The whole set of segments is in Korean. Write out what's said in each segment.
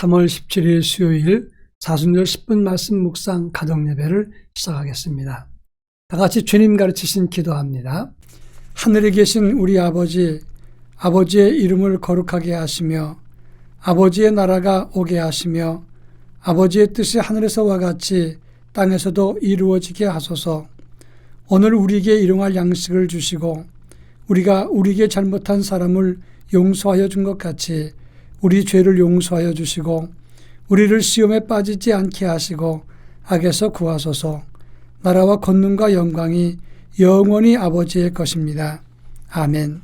3월 17일 수요일 사순절 10분 말씀 묵상 가정예배를 시작하겠습니다. 다 같이 주님 가르치신 기도합니다. 하늘에 계신 우리 아버지, 아버지의 이름을 거룩하게 하시며 아버지의 나라가 오게 하시며 아버지의 뜻이 하늘에서와 같이 땅에서도 이루어지게 하소서. 오늘 우리에게 일용할 양식을 주시고 우리가 우리에게 잘못한 사람을 용서하여 준 것 같이 우리 죄를 용서하여 주시고 우리를 시험에 빠지지 않게 하시고 악에서 구하소서. 나라와 권능과 영광이 영원히 아버지의 것입니다. 아멘.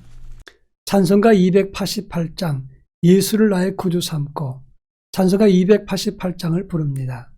찬송가 288장 예수를 나의 구주 삼고 찬송가 288장을 부릅니다.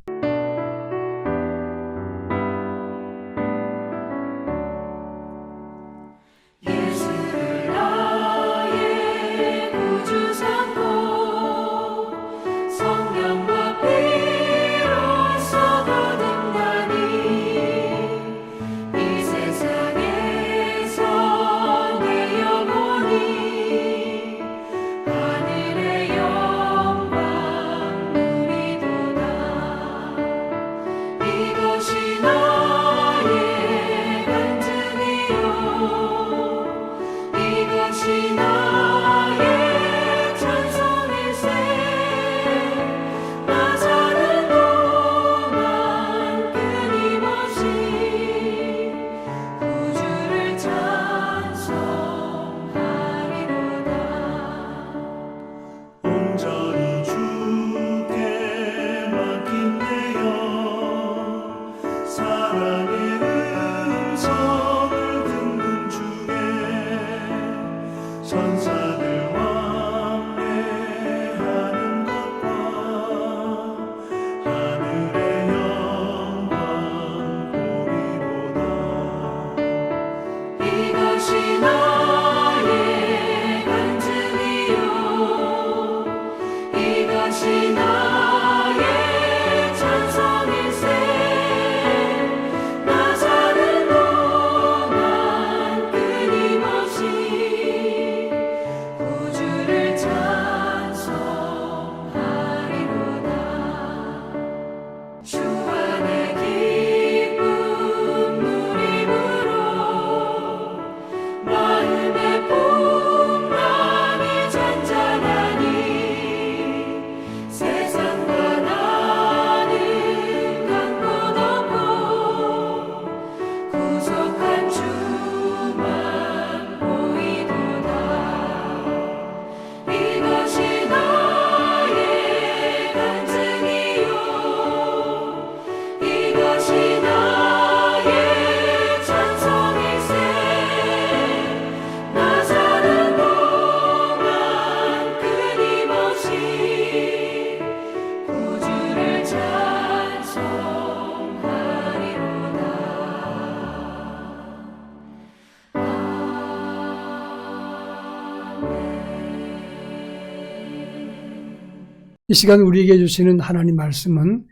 이 시간 우리에게 주시는 하나님 말씀은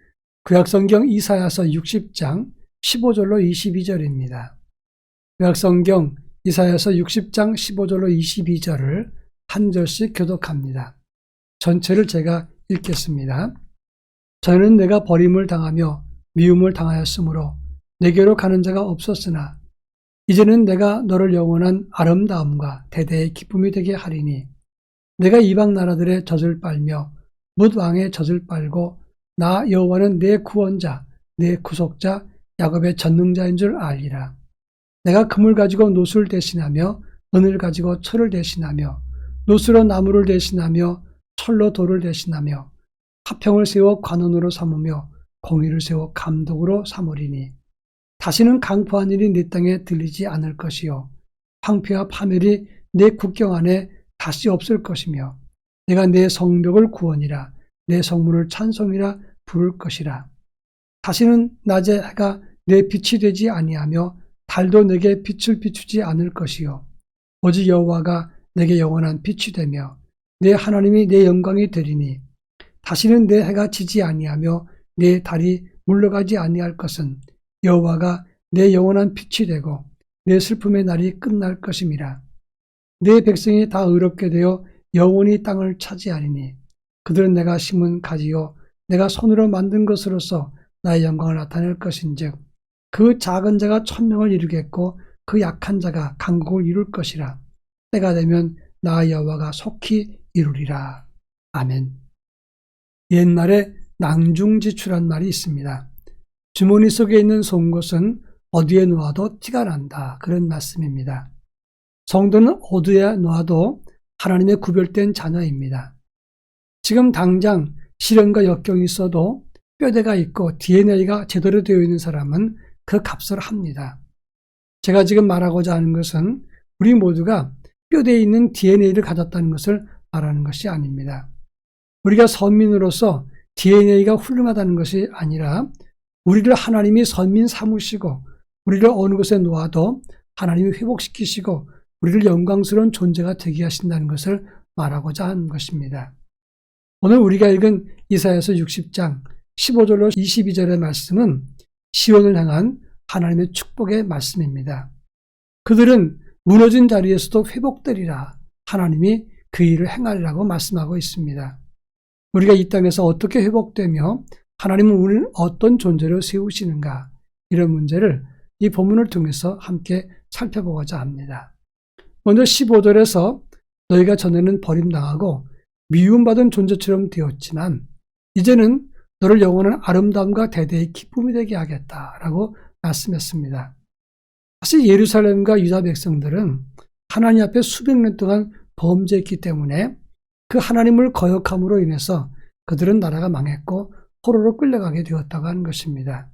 구약성경 이사야서 60장 15절로 22절입니다. 구약성경 이사야서 60장 15절로 22절을 한 절씩 교독합니다. 전체를 제가 읽겠습니다. 전에는 내가 버림을 당하며 미움을 당하였으므로 내게로 가는 자가 없었으나 이제는 내가 너를 영원한 아름다움과 대대의 기쁨이 되게 하리니 내가 이방 나라들의 젖을 빨며 뭇 왕의 젖을 빨고 나 여호와는 내 구원자 내 구속자 야곱의 전능자인 줄 알리라. 내가 금을 가지고 노술 대신하며 은을 가지고 철을 대신하며 노수로 나무를 대신하며 철로 돌을 대신하며 화평을 세워 관원으로 삼으며 공의를 세워 감독으로 삼으리니 다시는 강포한 일이 내 땅에 들리지 않을 것이요 황폐와 파멸이 내 국경 안에 다시 없을 것이며 내가 내 성벽을 구원이라 내 성문을 찬송이라 부를 것이라. 다시는 낮에 해가 내 빛이 되지 아니하며 달도 내게 빛을 비추지 않을 것이요 오직 여호와가 내게 영원한 빛이 되며 내 하나님이 내 영광이 되리니 다시는 내 해가 지지 아니하며 내 달이 물러가지 아니할 것은 여호와가 내 영원한 빛이 되고 내 슬픔의 날이 끝날 것임이라. 내 백성이 다 의롭게 되어 영원히 땅을 차지하리니 그들은 내가 심은 가지요 내가 손으로 만든 것으로서 나의 영광을 나타낼 것인즉 그 작은 자가 천명을 이루겠고 그 약한 자가 강국을 이룰 것이라. 때가 되면 나 여호와가 속히 이루리라. 아멘. 옛날에 낭중지추란 말이 있습니다. 주머니 속에 있는 송곳은 어디에 놓아도 티가 난다. 그런 말씀입니다. 성도는 어디에 놓아도 하나님의 구별된 자녀입니다. 지금 당장 시련과 역경이 있어도 뼈대가 있고 DNA가 제대로 되어 있는 사람은 그 값을 합니다. 제가 지금 말하고자 하는 것은 우리 모두가 뼈대에 있는 DNA를 가졌다는 것을 말하는 것이 아닙니다. 우리가 선민으로서 DNA가 훌륭하다는 것이 아니라 우리를 하나님이 선민 삼으시고 우리를 어느 곳에 놓아도 하나님이 회복시키시고 우리를 영광스러운 존재가 되게 하신다는 것을 말하고자 하는 것입니다. 오늘 우리가 읽은 이사야서 60장 15절로 22절의 말씀은 시온을 향한 하나님의 축복의 말씀입니다. 그들은 무너진 자리에서도 회복되리라. 하나님이 그 일을 행하리라고 말씀하고 있습니다. 우리가 이 땅에서 어떻게 회복되며 하나님은 우리를 어떤 존재로 세우시는가, 이런 문제를 이 본문을 통해서 함께 살펴보고자 합니다. 먼저 15절에서 너희가 전에는 버림당하고 미움받은 존재처럼 되었지만 이제는 너를 영원한 아름다움과 대대의 기쁨이 되게 하겠다라고 말씀했습니다. 사실 예루살렘과 유다 백성들은 하나님 앞에 수백 년 동안 범죄했기 때문에 그 하나님을 거역함으로 인해서 그들은 나라가 망했고 포로로 끌려가게 되었다고 하는 것입니다.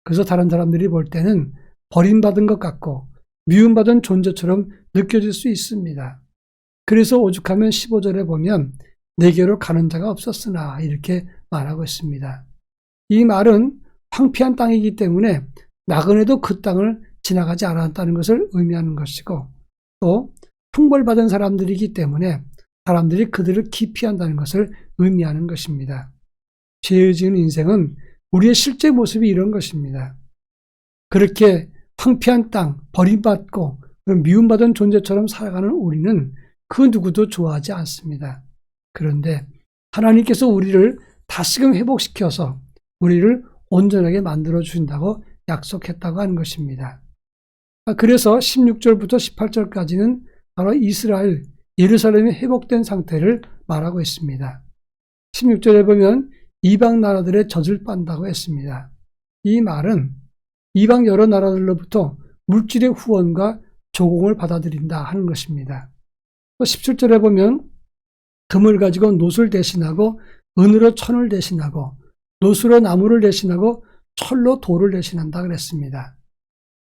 그래서 다른 사람들이 볼 때는 버림받은 것 같고 미움받은 존재처럼 느껴질 수 있습니다. 그래서 오죽하면 15절에 보면 내게로 가는 자가 없었으나 이렇게 말하고 있습니다. 이 말은 황폐한 땅이기 때문에 나그네도 그 땅을 지나가지 않았다는 것을 의미하는 것이고 또 형벌받은 사람들이기 때문에 사람들이 그들을 기피한다는 것을 의미하는 것입니다. 죄 지은 인생은 우리의 실제 모습이 이런 것입니다. 그렇게 황폐한 땅, 버림받고 미움받은 존재처럼 살아가는 우리는 그 누구도 좋아하지 않습니다. 그런데 하나님께서 우리를 다시금 회복시켜서 우리를 온전하게 만들어 주신다고 약속했다고 하는 것입니다. 그래서 16절부터 18절까지는 바로 이스라엘, 예루살렘이 회복된 상태를 말하고 있습니다. 16절에 보면 이방 나라들의 젖을 빤다고 했습니다. 이 말은 이방 여러 나라들로부터 물질의 후원과 조공을 받아들인다 하는 것입니다. 또 17절에 보면 금을 가지고 놋을 대신하고 은으로 천을 대신하고 노수로 나무를 대신하고 철로 돌을 대신한다 그랬습니다.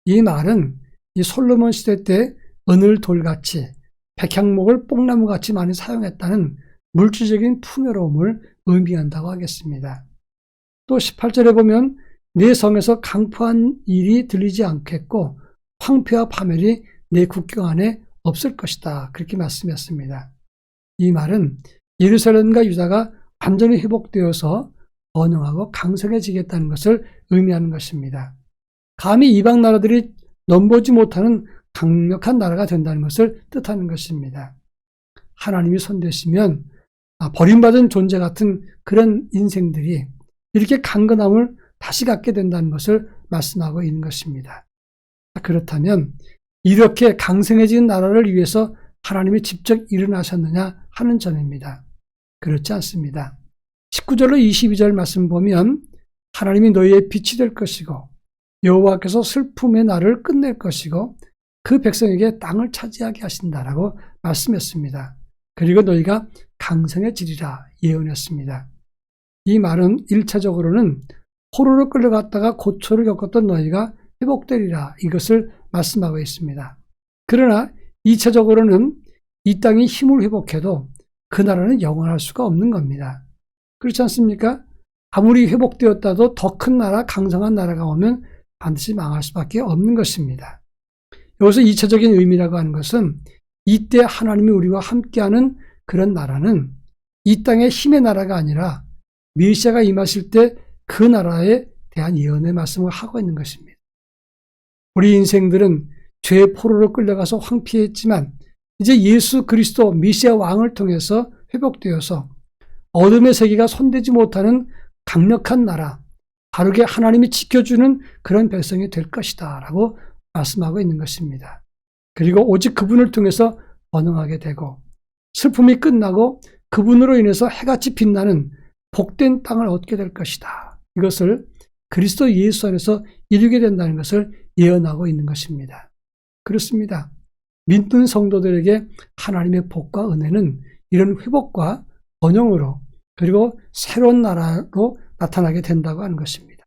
이 말은 이 솔로몬 시대 때 은을 돌같이 백향목을 뽕나무같이 많이 사용했다는 물질적인 풍요로움을 의미한다고 하겠습니다. 또 18절에 보면 내 성에서 강포한 일이 들리지 않겠고 황폐와 파멸이 내 국경 안에 없을 것이다. 그렇게 말씀했습니다. 이 말은 예루살렘과 유다가 완전히 회복되어서 번영하고 강성해지겠다는 것을 의미하는 것입니다. 감히 이방 나라들이 넘보지 못하는 강력한 나라가 된다는 것을 뜻하는 것입니다. 하나님이 손대시면 버림받은 존재 같은 그런 인생들이 이렇게 강건함을 다시 갖게 된다는 것을 말씀하고 있는 것입니다. 그렇다면 이렇게 강성해진 나라를 위해서 하나님이 직접 일어나셨느냐 하는 점입니다. 그렇지 않습니다. 19절로 22절 말씀 보면 하나님이 너희의 빛이 될 것이고 여호와께서 슬픔의 날을 끝낼 것이고 그 백성에게 땅을 차지하게 하신다라고 말씀했습니다. 그리고 너희가 강성해지리라 예언했습니다. 이 말은 1차적으로는 포로로 끌려갔다가 고초를 겪었던 너희가 회복되리라 이것을 말씀하고 있습니다. 그러나 2차적으로는 이 땅이 힘을 회복해도 그 나라는 영원할 수가 없는 겁니다. 그렇지 않습니까? 아무리 회복되었다도 더 큰 나라, 강성한 나라가 오면 반드시 망할 수밖에 없는 것입니다. 여기서 2차적인 의미라고 하는 것은 이때 하나님이 우리와 함께하는 그런 나라는 이 땅의 힘의 나라가 아니라 메시아가 임하실 때 그 나라에 대한 예언의 말씀을 하고 있는 것입니다. 우리 인생들은 죄의 포로로 끌려가서 황폐했지만 이제 예수 그리스도 메시아 왕을 통해서 회복되어서 어둠의 세계가 손대지 못하는 강력한 나라, 바르게 하나님이 지켜주는 그런 백성이 될 것이다 라고 말씀하고 있는 것입니다. 그리고 오직 그분을 통해서 번영하게 되고 슬픔이 끝나고 그분으로 인해서 해같이 빛나는 복된 땅을 얻게 될 것이다. 이것을 그리스도 예수 안에서 이루게 된다는 것을 예언하고 있는 것입니다. 그렇습니다. 믿는 성도들에게 하나님의 복과 은혜는 이런 회복과 번영으로 그리고 새로운 나라로 나타나게 된다고 하는 것입니다.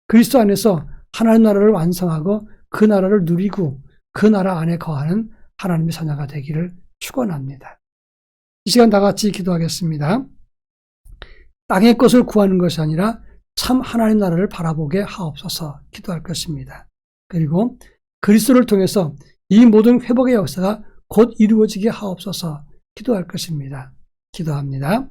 그리스도 안에서 하나님 나라를 완성하고 그 나라를 누리고 그 나라 안에 거하는 하나님의 자녀가 되기를 축원합니다. 이 시간 다 같이 기도하겠습니다. 땅의 것을 구하는 것이 아니라 참 하나님 나라를 바라보게 하옵소서 기도할 것입니다. 그리고 그리스도를 통해서 이 모든 회복의 역사가 곧 이루어지게 하옵소서 기도할 것입니다. 기도합니다.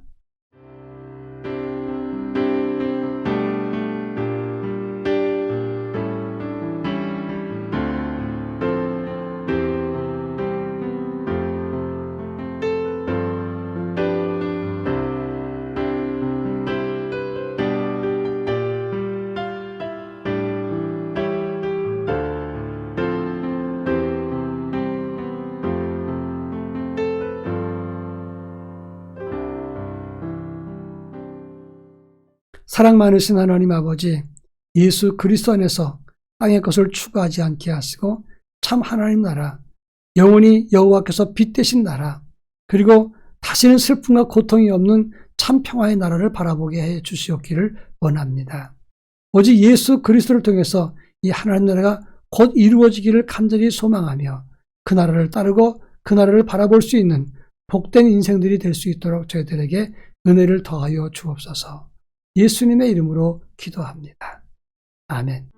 사랑 많으신 하나님 아버지, 예수 그리스도 안에서 땅의 것을 추구하지 않게 하시고 참 하나님 나라, 영원히 여호와께서 빛 되신 나라, 그리고 다시는 슬픔과 고통이 없는 참 평화의 나라를 바라보게 해 주시옵기를 원합니다. 오직 예수 그리스도를 통해서 이 하나님 나라가 곧 이루어지기를 간절히 소망하며 그 나라를 따르고 그 나라를 바라볼 수 있는 복된 인생들이 될 수 있도록 저희들에게 은혜를 더하여 주옵소서. 예수님의 이름으로 기도합니다. 아멘.